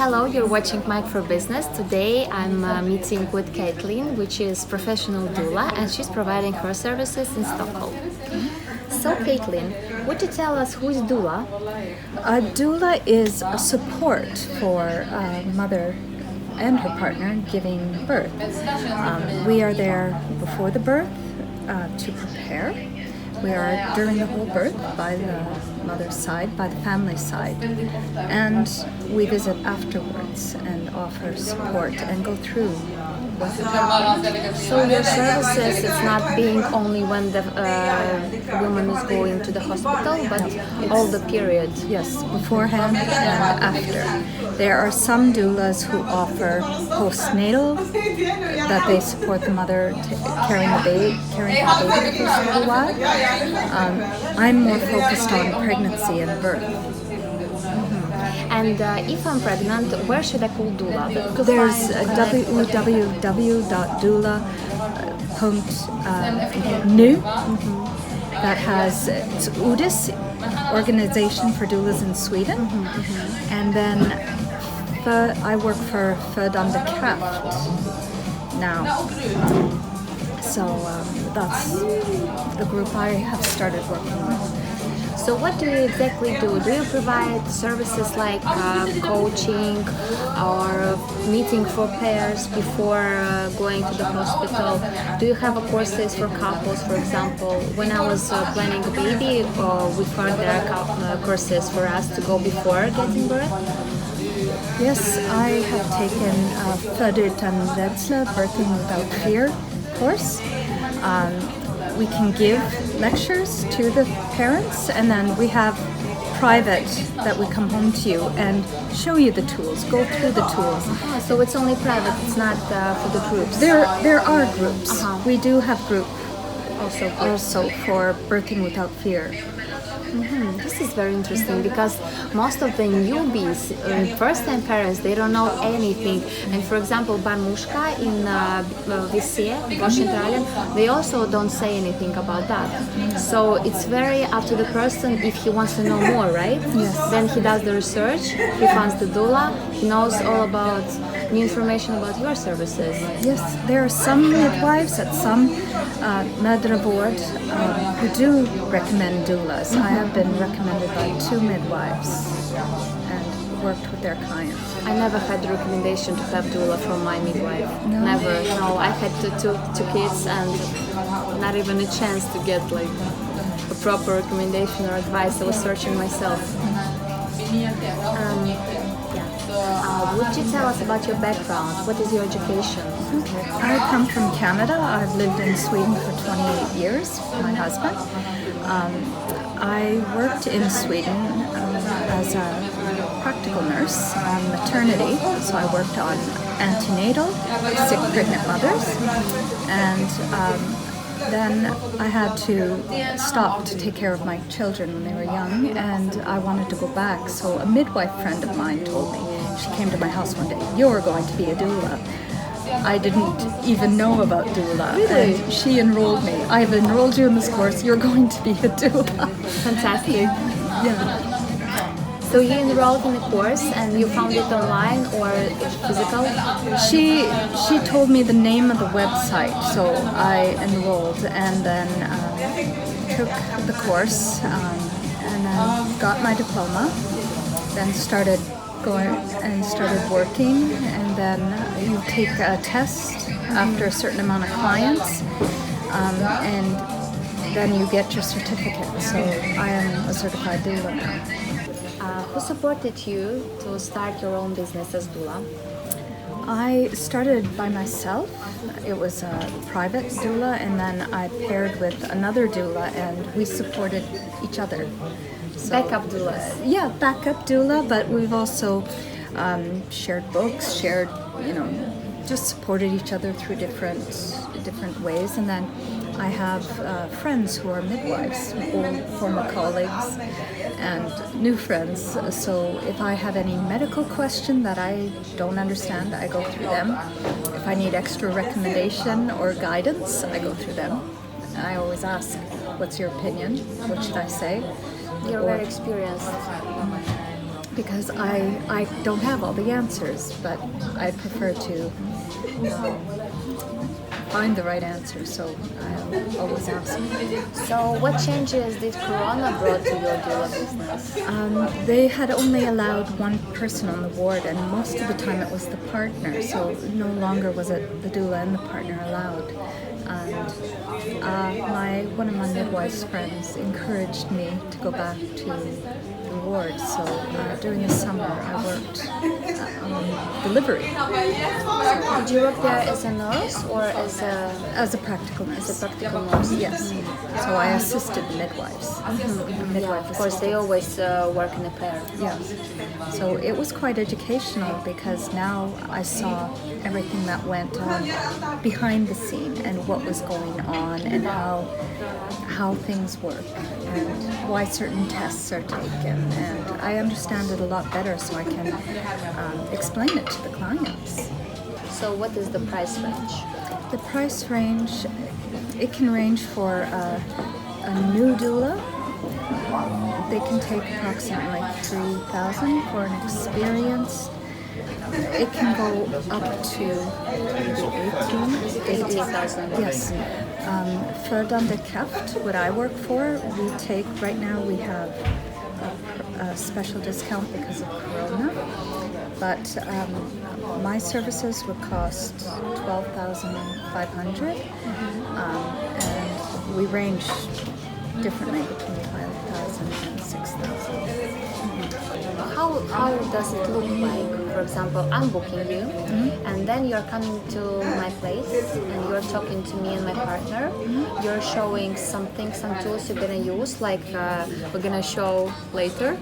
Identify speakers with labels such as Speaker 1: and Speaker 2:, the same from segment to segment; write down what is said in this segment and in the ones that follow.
Speaker 1: Hello, you're watching Mike for Business. Today I'm meeting with Kathleen, which is professional doula, and she's providing her services in Stockholm. So Kathleen, would you tell us who is doula?
Speaker 2: A doula is a support for a mother and her partner giving birth. We are there before the birth to prepare. We are during the whole birth by the mother's side, by the family side, and we visit afterwards and offer support and go through what's happening.
Speaker 1: So your services, it's not being only when the woman is going to the hospital, but all the period.
Speaker 2: Yes, beforehand and after. There are some doulas who offer postnatal, that they support the mother carrying the baby for a little while. I'm more focused on pregnancy and birth.
Speaker 1: And if I'm pregnant, where should I call doula?
Speaker 2: There's www.doula.nu that has it's UDIS, Organization for Doulas in Sweden, and then I work for Födande Kraft now. So that's the group I have started working with.
Speaker 1: So what do you exactly do? Do you provide services like coaching or meeting for pairs before going to the hospital? Do you have courses for couples, for example? When I was planning a baby, we found there are courses for us to go before getting birth.
Speaker 2: Yes, I have taken Född utan rädsla, Birthing Without Fear course. We can give lectures to the parents, and then we have private that we come home to you and show you the tools, go through the tools.
Speaker 1: So it's only private, it's not for the groups?
Speaker 2: There are groups. We do have group
Speaker 1: also
Speaker 2: for Birthing Without Fear.
Speaker 1: This is very interesting because most of the newbies, first-time parents, they don't know anything. And for example, Barmushka in Centralen, they also don't say anything about that. So it's very up to the person if he wants to know more, right?
Speaker 2: Yes.
Speaker 1: Then he does the research, he finds the doula, he knows all about new information about your services.
Speaker 2: Yes, there are some midwives at some mödravård who do recommend doulas. I have been recommended by 2 midwives and worked with their clients.
Speaker 1: I never had the recommendation to have doula from my midwife.
Speaker 2: No?
Speaker 1: Never. No, I had two kids and not even a chance to get like a proper recommendation or advice. I was searching myself. Would you tell us about your background? What is your education?
Speaker 2: I come from Canada. I've lived in Sweden for 28 years with my husband. I worked in Sweden as a practical nurse on maternity, so I worked on antenatal, sick pregnant mothers, and then I had to stop to take care of my children when they were young, and I wanted to go back, so a midwife friend of mine told me, she came to my house one day, "You're going to be a doula." I didn't even know about doula.
Speaker 1: Really?
Speaker 2: And she enrolled me. I've enrolled you in this course, you're going to be a doula.
Speaker 1: Fantastic.
Speaker 2: Yeah.
Speaker 1: So you enrolled in the course and you found it online or physical?
Speaker 2: She told me the name of the website, so I enrolled and then took the course and then got my diploma, then started working, and then you take a test after a certain amount of clients, and then you get your certificate. So I am a certified doula now.
Speaker 1: Who supported you to start your own business as doula?
Speaker 2: I started by myself. It was a private doula, and then I paired with another doula, and we supported each other. So,
Speaker 1: Backup doulas.
Speaker 2: Yeah, backup doula, but we've also shared books, just supported each other through different ways. And then I have friends who are midwives, old former colleagues, and new friends. So if I have any medical question that I don't understand, I go through them. If I need extra recommendation or guidance, I go through them. I always ask, what's your opinion? What should I say?
Speaker 1: You're very experienced.
Speaker 2: because I don't have all the answers, but I prefer to find the right answer, so I always ask.
Speaker 1: So what changes did Corona brought to your doula business?
Speaker 2: They had only allowed one person on the ward, and most of the time it was the partner, so no longer was it the doula and the partner allowed. And one of my midwife's friends encouraged me to go back to the ward, so during the summer I worked on delivery.
Speaker 1: Did you work there as a nurse or
Speaker 2: As a practical nurse.
Speaker 1: as a practical nurse?
Speaker 2: Yes. So I assisted the midwives. Midwife
Speaker 1: Of course, they always work in a pair.
Speaker 2: Yes. So it was quite educational because now I saw everything that went on behind the scene and what was going on and how things work and why certain tests are taken. And I understand it a lot better so I can explain it to the clients.
Speaker 1: So what is the price range?
Speaker 2: The price range, it can range for a new doula. They can take approximately $3,000 for an experience. It can go up to
Speaker 1: 80,000.
Speaker 2: Yes. For Doula Kathleen, what I work for, we take, right now we have a special discount because of Corona, but my services would cost $12,500, and we range differently between $5,000 and $6,000.
Speaker 1: How does it look like? For example, I'm booking you, and then you're coming to my place, and you're talking to me and my partner. You're showing some tools you're gonna use, like we're gonna show later.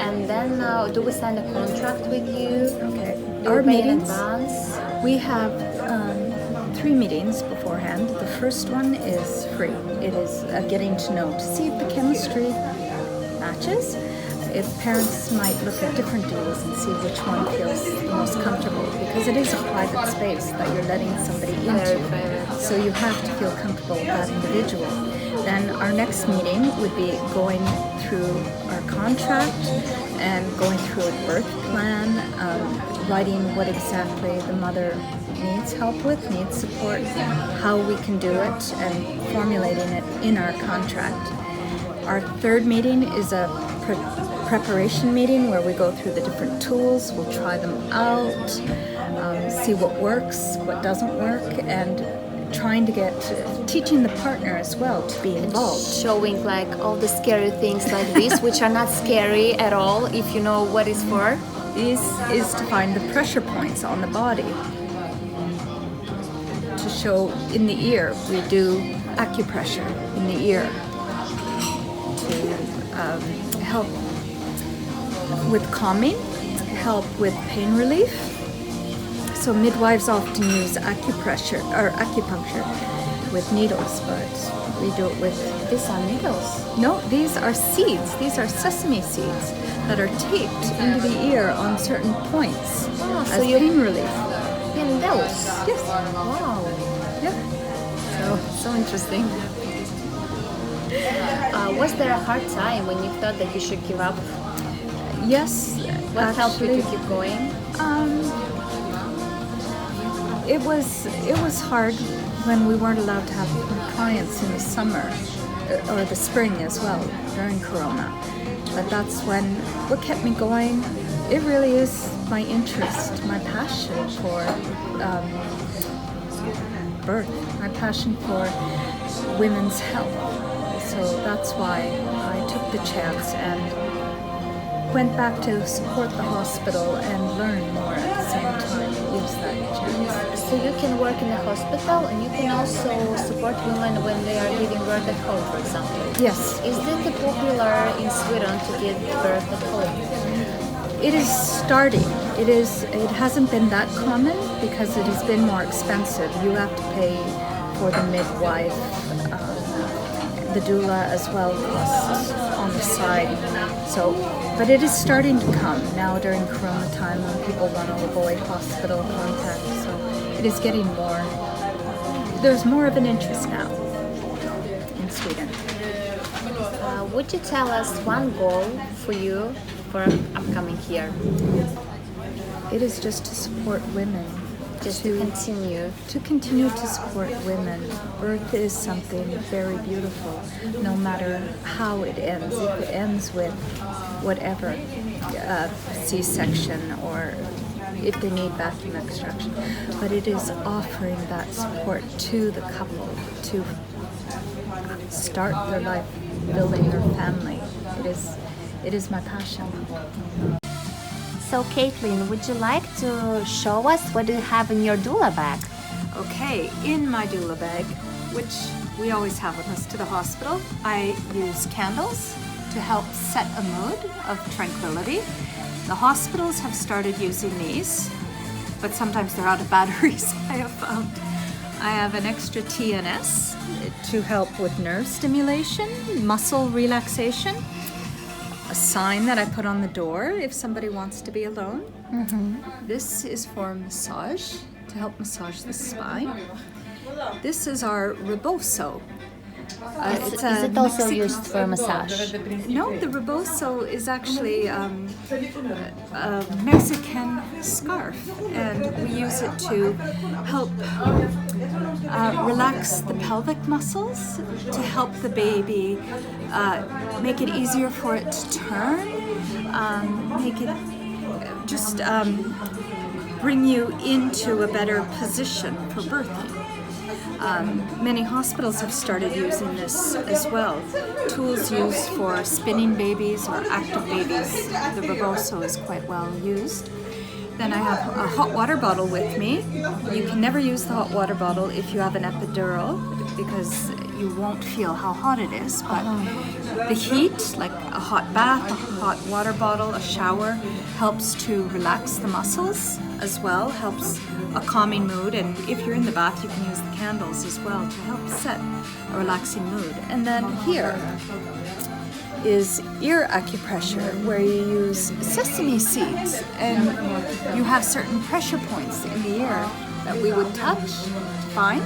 Speaker 1: And then do we sign a contract with you?
Speaker 2: Okay.
Speaker 1: Do
Speaker 2: Our
Speaker 1: we pay in
Speaker 2: meetings,
Speaker 1: advance?
Speaker 2: we have 3 meetings beforehand. The first one is free. It is getting to know, to see if the chemistry matches. If parents might look at different doulas and see which one feels the most comfortable, because it is a private space that you're letting somebody into. So you have to feel comfortable with that individual. Then our next meeting would be going through our contract and going through a birth plan, writing what exactly the mother needs help with, needs support, how we can do it, and formulating it in our contract. Our third meeting is a preparation meeting where we go through the different tools, we'll try them out, see what works, what doesn't work, and trying to teaching the partner as well to be involved.
Speaker 1: Showing like all the scary things like this, which are not scary at all if you know what it's for.
Speaker 2: This is to find the pressure points on the body. To show in the ear, we do acupressure in the ear to help with calming, help with pain relief. So midwives often use acupuncture with needles, but we do it with...
Speaker 1: These are needles.
Speaker 2: No, these are seeds. These are sesame seeds that are taped into the ear on certain points as pain relief.
Speaker 1: In those?
Speaker 2: Yes.
Speaker 1: Wow.
Speaker 2: Yeah.
Speaker 1: So interesting. Was there a hard time when you thought that you should give up?
Speaker 2: Yes.
Speaker 1: What helped you to keep going?
Speaker 2: It was hard when we weren't allowed to have clients in the summer or the spring as well during Corona. But that's what kept me going. It really is my interest, my passion for birth, my passion for women's health. So that's why I took the chance and went back to support the hospital and learn more at the same time, use that chance.
Speaker 1: So you can work in a hospital and you can also support women when they are giving birth at home, for example.
Speaker 2: Yes.
Speaker 1: Is it popular in Sweden to give birth at home?
Speaker 2: It is starting. It hasn't been that common because it has been more expensive. You have to pay for the midwife, the doula as well, costs on the side. But it is starting to come now during Corona time when people want to avoid hospital contact. So it is getting more. There's more of an interest now in Sweden.
Speaker 1: Would you tell us one goal for you for upcoming year?
Speaker 2: It is just to support women.
Speaker 1: Just to continue.
Speaker 2: To continue to support women. Birth is something very beautiful, no matter how it ends. If it ends with whatever, C-section, or if they need vacuum extraction. But it is offering that support to the couple to start their life, building their family. It is my passion.
Speaker 1: So Kathleen, would you like to show us what you have in your doula bag?
Speaker 2: Okay, in my doula bag, which we always have with us to the hospital, I use candles to help set a mood of tranquility. The hospitals have started using these, but sometimes they're out of batteries, I have found. I have an extra TNS to help with nerve stimulation, muscle relaxation, a sign that I put on the door if somebody wants to be alone. This is for massage, to help massage the spine. This is our rebozo.
Speaker 1: Is it also used for massage?
Speaker 2: No, the rebozo is actually a Mexican scarf, and we use it to help relax the pelvic muscles, to help the baby, make it easier for it to turn, make it just bring you into a better position for birthing. Many hospitals have started using this as well. Tools used for spinning babies or active babies. The rebozo is quite well used. Then I have a hot water bottle with me. You can never use the hot water bottle if you have an epidural because you won't feel how hot it is. But the heat, like a hot bath, a hot water bottle, a shower, helps to relax the muscles as well, helps a calming mood. And if you're in the bath, you can use the candles as well to help set a relaxing mood. And then here is ear acupressure, where you use sesame seeds and you have certain pressure points in the ear that we would touch to find,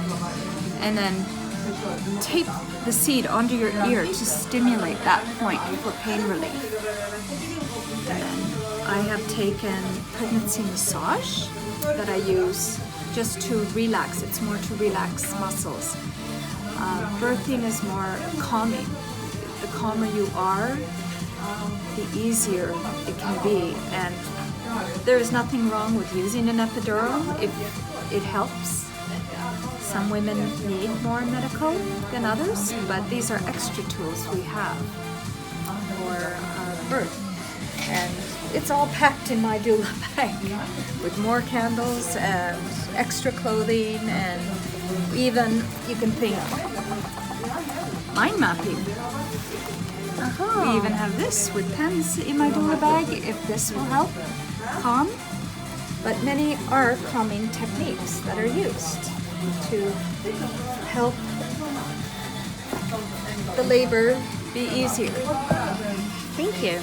Speaker 2: and then tape the seed onto your ear to stimulate that point for pain relief. And then I have taken pregnancy massage that I use just to relax. It's more to relax muscles. Birthing is more calming. The calmer you are, the easier it can be. And there is nothing wrong with using an epidural if it helps. Some women need more medical than others, but these are extra tools we have for birth. And it's all packed in my doula bag with more candles and extra clothing, and even, you can think, mind mapping. We even have this with pens in my doula bag if this will help calm. But many are calming techniques that are used to help the labor be easier.
Speaker 1: Thank you.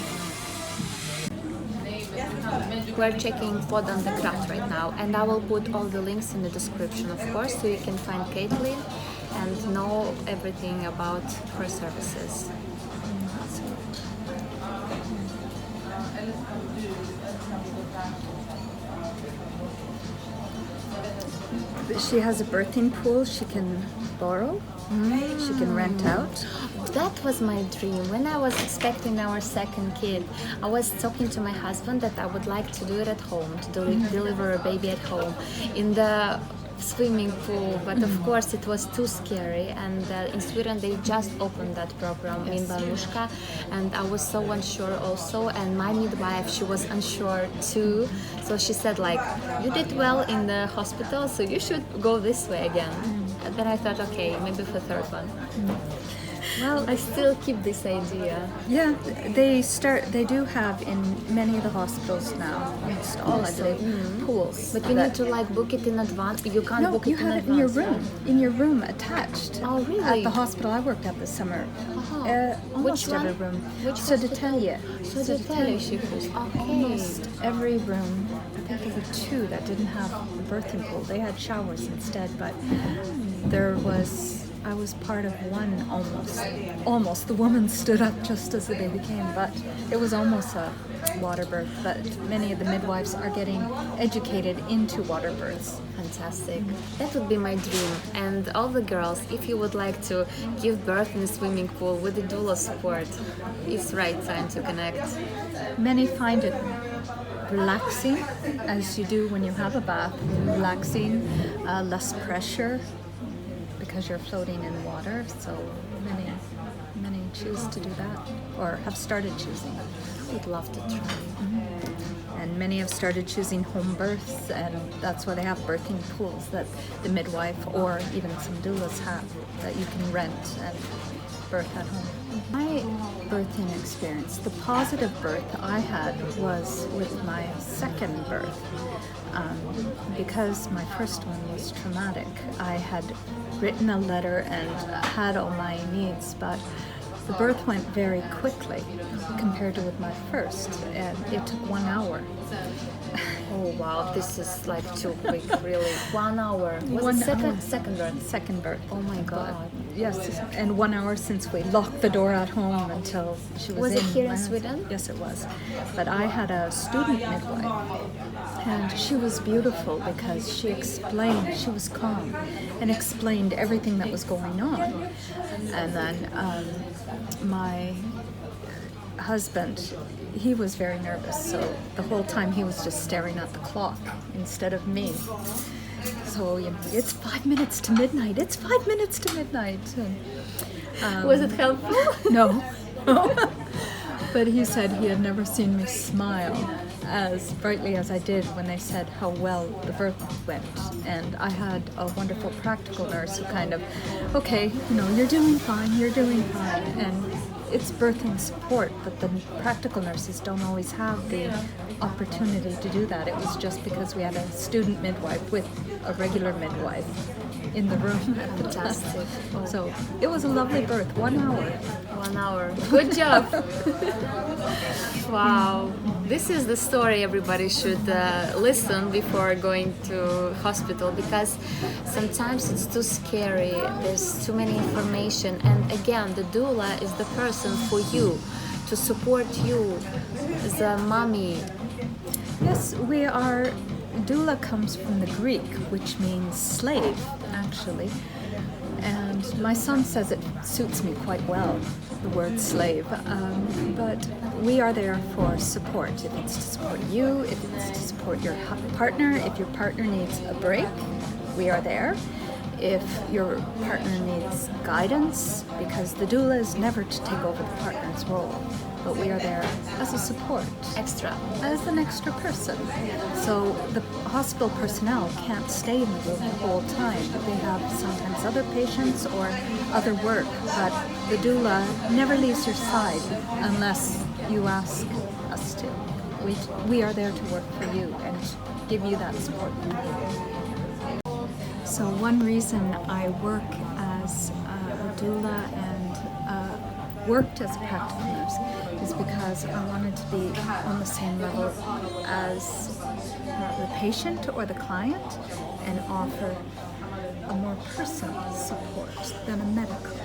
Speaker 1: We're checking Podden the Craft right now, and I will put all the links in the description, of course, so you can find Kathleen and know everything about her services.
Speaker 2: She has a birthing pool she can borrow, she can rent out.
Speaker 1: That was my dream. When I was expecting our second kid, I was talking to my husband that I would like to do it at home, to deliver a baby at home in the swimming pool, but of course it was too scary, and in Sweden they just opened that program in Banushka, and I was so unsure also, and my midwife, she was unsure too, so she said like, you did well in the hospital, so you should go this way again. And then I thought, okay, maybe for third one. Well, I still keep this idea.
Speaker 2: Yeah, they do have in many of the hospitals now, almost all I believe, pools.
Speaker 1: But you need to like book it in advance. You can't book it in advance. No, you have it
Speaker 2: in your room attached.
Speaker 1: Oh, really?
Speaker 2: At the hospital I worked at this summer. Almost every room.
Speaker 1: Which
Speaker 2: Södertälje.
Speaker 1: Okay.
Speaker 2: Almost every room. I think there were 2 that didn't have a birthing pool. They had showers instead, but there was I was part of one almost. The woman stood up just as the baby came, but it was almost a water birth. But many of the midwives are getting educated into water births.
Speaker 1: Fantastic. That would be my dream. And all the girls, if you would like to give birth in a swimming pool with the doula support, it's right time to connect.
Speaker 2: Many find it relaxing, as you do when you have a bath. Relaxing, less pressure, because you're floating in water. So many choose to do that, or have started choosing.
Speaker 1: I would love to try.
Speaker 2: And many have started choosing home births, and that's why they have birthing pools that the midwife or even some doulas have, that you can rent and birth at home. My birthing experience, the positive birth I had was with my second birth. Because my first one was traumatic. I had written a letter and had all my needs, but the birth went very quickly compared to with my first, and it took 1 hour.
Speaker 1: Oh wow, this is like too quick, really. 1 hour. Was
Speaker 2: One
Speaker 1: it second
Speaker 2: hour.
Speaker 1: second birth?
Speaker 2: Second birth.
Speaker 1: Oh my god.
Speaker 2: Yes, and 1 hour since we locked the door at home until she was in.
Speaker 1: Was it here in
Speaker 2: my house.
Speaker 1: Sweden?
Speaker 2: Yes, it was. But I had a student midwife, and she was beautiful because she was calm, and explained everything that was going on. And then my husband, he was very nervous, so the whole time he was just staring at the clock instead of me. So, it's 5 minutes to midnight. It's 5 minutes to midnight. And,
Speaker 1: Was it helpful?
Speaker 2: no. But he said he had never seen me smile as brightly as I did when they said how well the birth went. And I had a wonderful practical nurse who kind of, okay, you're doing fine. And it's birthing support, but the practical nurses don't always have the opportunity to do that. It was just because we had a student midwife with a regular midwife in the room at the time.
Speaker 1: Fantastic.
Speaker 2: So it was a lovely birth, 1 hour.
Speaker 1: 1 hour. Good job. Wow. This is the story everybody should listen before going to hospital, because sometimes it's too scary. There's too many information, and again, the doula is the person for you to support you as a mommy.
Speaker 2: Yes, doula comes from the Greek, which means slave, actually. And my son says it suits me quite well, the word slave. But we are there for support. If it's to support you, if it's to support your partner, if your partner needs a break, we are there. If your partner needs guidance, because the doula is never to take over the partner's role, but we are there as a support. As an extra person. So the hospital personnel can't stay in the room the whole time. They have sometimes other patients or other work, but the doula never leaves your side unless you ask us to. We are there to work for you and give you that support. So one reason I work as a doula and worked as a practical nurse is because I wanted to be on the same level as the patient or the client and offer a more personal support than a medical.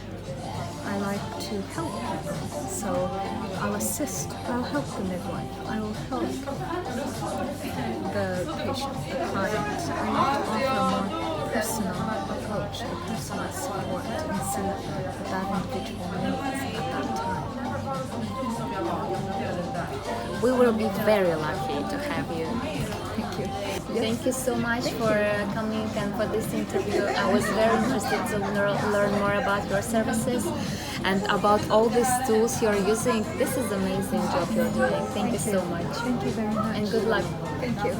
Speaker 2: I like to help people, so I'll help the midwife, I will help the patient, the client. I like to offer a more personal approach, a personal support, and see what that individual needs at that time.
Speaker 1: We will be very lucky to have you.
Speaker 2: Thank you.
Speaker 1: Thank you so much for coming and for this interview. I was very interested to learn more about your services and about all these tools you're using. This is an amazing job you're doing. Thank you so much.
Speaker 2: Thank you very much.
Speaker 1: And good luck.
Speaker 2: Thank you.